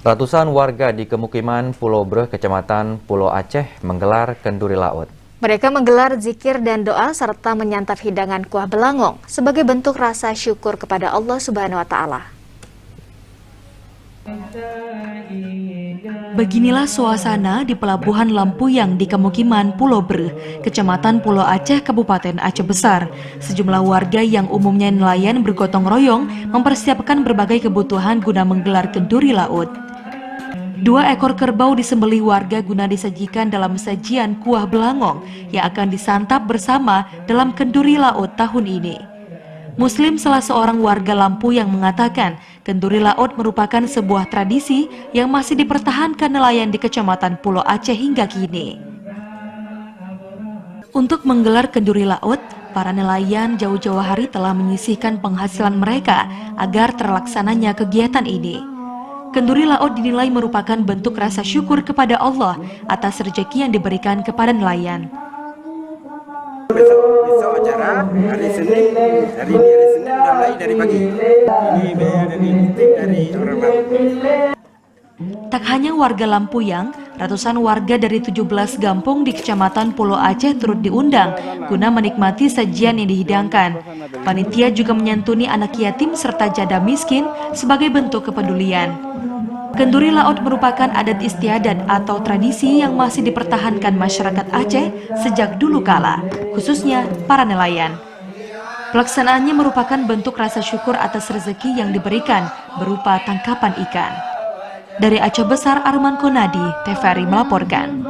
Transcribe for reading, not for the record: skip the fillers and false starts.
Ratusan warga di pemukiman Pulau Breh, Kecamatan Pulau Aceh menggelar kenduri laut. Mereka menggelar zikir dan doa serta menyantap hidangan kuah belangong sebagai bentuk rasa syukur kepada Allah Subhanahu wa Ta'ala. Beginilah suasana di Pelabuhan Lampuyang di pemukiman Pulau Breh, Kecamatan Pulau Aceh, Kabupaten Aceh Besar. Sejumlah warga yang umumnya nelayan bergotong royong mempersiapkan berbagai kebutuhan guna menggelar kenduri laut. 2 ekor kerbau disembelih warga guna disajikan dalam sajian kuah belangong yang akan disantap bersama dalam kenduri laut tahun ini. Muslim, salah seorang warga Lampuyang, mengatakan kenduri laut merupakan sebuah tradisi yang masih dipertahankan nelayan di Kecamatan Pulau Aceh hingga kini. Untuk menggelar kenduri laut, para nelayan jauh-jauh hari telah menyisihkan penghasilan mereka agar terlaksananya kegiatan ini. Kenduri laut dinilai merupakan bentuk rasa syukur kepada Allah atas rezeki yang diberikan kepada nelayan. Besok acara hari Senin udah mulai dari pagi. Ini bayar dari orang Lampung. Tak hanya warga Lampuyang, ratusan warga dari 17 kampung di Kecamatan Pulau Aceh turut diundang guna menikmati sajian yang dihidangkan. Panitia juga menyantuni anak yatim serta janda miskin sebagai bentuk kepedulian. Kenduri laut merupakan adat istiadat atau tradisi yang masih dipertahankan masyarakat Aceh sejak dulu kala, khususnya para nelayan. Pelaksanaannya merupakan bentuk rasa syukur atas rezeki yang diberikan berupa tangkapan ikan. Dari Aceh Besar, Arman Konadi, TVRI melaporkan.